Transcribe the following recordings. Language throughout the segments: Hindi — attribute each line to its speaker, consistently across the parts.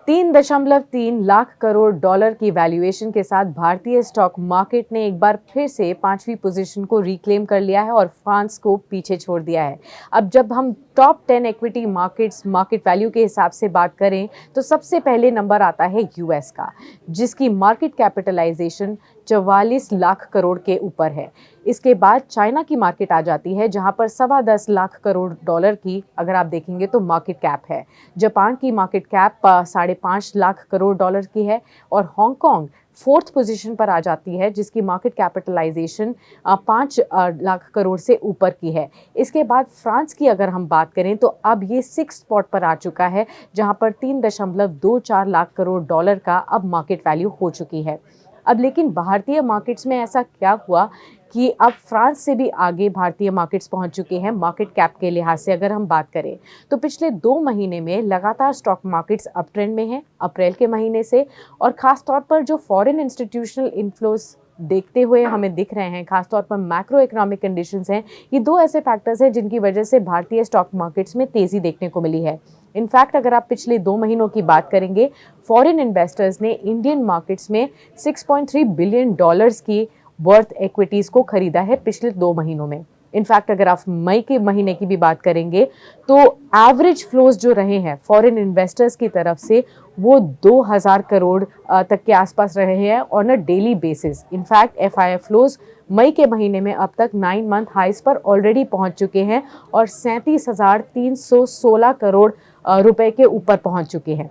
Speaker 1: 3.3 लाख करोड़ डॉलर की वैल्यूएशन के साथ भारतीय स्टॉक मार्केट ने एक बार फिर से 5वीं पोजीशन को रिक्लेम कर लिया है और फ्रांस को पीछे छोड़ दिया है। अब जब हम टॉप 10 इक्विटी मार्केट वैल्यू के हिसाब से बात करें तो सबसे पहले नंबर आता है यूएस का, जिसकी मार्केट कैपिटलाइजेशन 44 लाख करोड़ के ऊपर है। इसके बाद चाइना की मार्केट आ जाती है, जहां पर 10.25 लाख करोड़ डॉलर की अगर आप देखेंगे तो मार्केट कैप है। जापान की market cap 5.5 lakh crore dollar की है और हांगकांग फोर्थ पोजीशन पर आ जाती है, जिसकी मार्केट कैपिटलाइजेशन 5 लाख करोड़ से ऊपर की है। इसके बाद फ्रांस की अगर हम बात करें तो अब ये 6 स्पॉट पर आ चुका है, जहां पर 3.24 लाख करोड़ डॉलर का अब मार्केट वैल्यू हो चुकी है। अब लेकिन भारतीय मार्केट्स में ऐसा क्या हुआ कि अब फ्रांस से भी आगे भारतीय मार्केट्स पहुंच चुके हैं मार्केट कैप के लिहाज से अगर हम बात करें तो पिछले 2 महीने में लगातार स्टॉक मार्केट्स अप ट्रेंड में हैं अप्रैल के महीने से, और खास तौर पर जो फॉरेन इंस्टीट्यूशनल इन्फ्लोज देखते हुए हमें दिख रहे हैं, खासतौर पर मैक्रो इकोनॉमिक कंडीशंस हैं। ये 2 ऐसे फैक्टर्स हैं जिनकी वजह से भारतीय स्टॉक मार्केट्स में तेजी देखने को मिली है। इनफैक्ट अगर आप पिछले 2 महीनों की बात करेंगे, फॉरेन इन्वेस्टर्स ने इंडियन मार्केट्स में 6.3 बिलियन डॉलर्स की वर्थ इक्विटीज को खरीदा है पिछले 2 महीनों में। इनफैक्ट अगर आप मई के महीने की भी बात करेंगे तो एवरेज फ्लोज जो रहे हैं फॉरेन इन्वेस्टर्स की तरफ से वो 2000 करोड़ तक के आसपास रहे हैं on a daily basis. In fact FII flows मई के महीने में अब तक 9 मंथ हाइस पर ऑलरेडी पहुंच चुके हैं और 37,316 करोड़ रुपए के ऊपर पहुंच चुके हैं।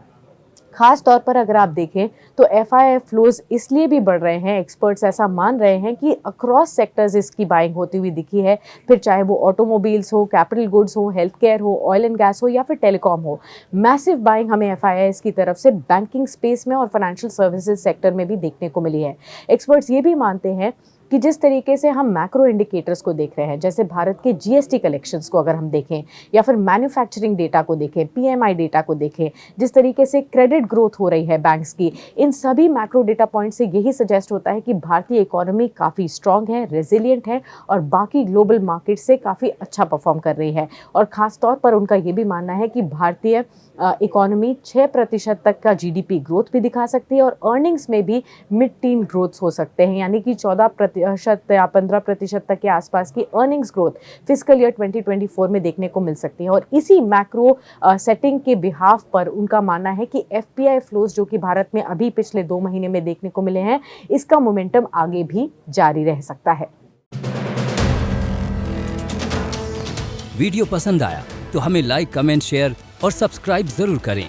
Speaker 1: खास तौर पर अगर आप देखें तो एफआईआई फ्लोज इसलिए भी बढ़ रहे हैं, एक्सपर्ट्स ऐसा मान रहे हैं कि अक्रॉस सेक्टर्स इसकी बाइंग होती हुई दिखी है, फिर चाहे वो ऑटोमोबाइल्स हो, कैपिटल गुड्स हो, हेल्थ केयर हो, ऑयल एंड गैस हो या फिर टेलीकॉम हो। मैसिव बाइंग हमें एफआईआई की तरफ से बैंकिंग स्पेस में और फाइनेंशियल सर्विसेज सेक्टर में भी देखने को मिली है। एक्सपर्ट्स ये भी मानते हैं कि जिस तरीके से हम मैक्रो इंडिकेटर्स को देख रहे हैं, जैसे भारत के जीएसटी कलेक्शंस को अगर हम देखें या फिर मैन्युफैक्चरिंग डेटा को देखें, पीएमआई डेटा को देखें, जिस तरीके से क्रेडिट ग्रोथ हो रही है बैंक्स की, इन सभी मैक्रो डेटा पॉइंट से यही सजेस्ट होता है कि भारतीय इकोनॉमी काफ़ी स्ट्रांग है, रेजिलियंट है और बाकी ग्लोबल मार्केट से काफ़ी अच्छा परफॉर्म कर रही है। और ख़ास तौर पर उनका ये भी मानना है कि भारतीय इकोनॉमी 6% तक का जीडीपी ग्रोथ भी दिखा सकती है और अर्निंग्स में भी मिड टीन ग्रोथ्स हो सकते हैं, यानी कि 14% या 15% तक के आसपास की अर्निंग्स ग्रोथ फिस्कल ईयर 2024 में देखने को मिल सकती है। और इसी मैक्रो सेटिंग के बिहाफ पर उनका मानना है कि एफपीआई फ्लोज जो कि भारत में अभी पिछले 2 महीने में देखने को मिले हैं, इसका मोमेंटम आगे भी जारी रह सकता है।
Speaker 2: वीडियो पसंद आया तो हमें लाइक, कमेंट, शेयर और सब्सक्राइब जरूर करें।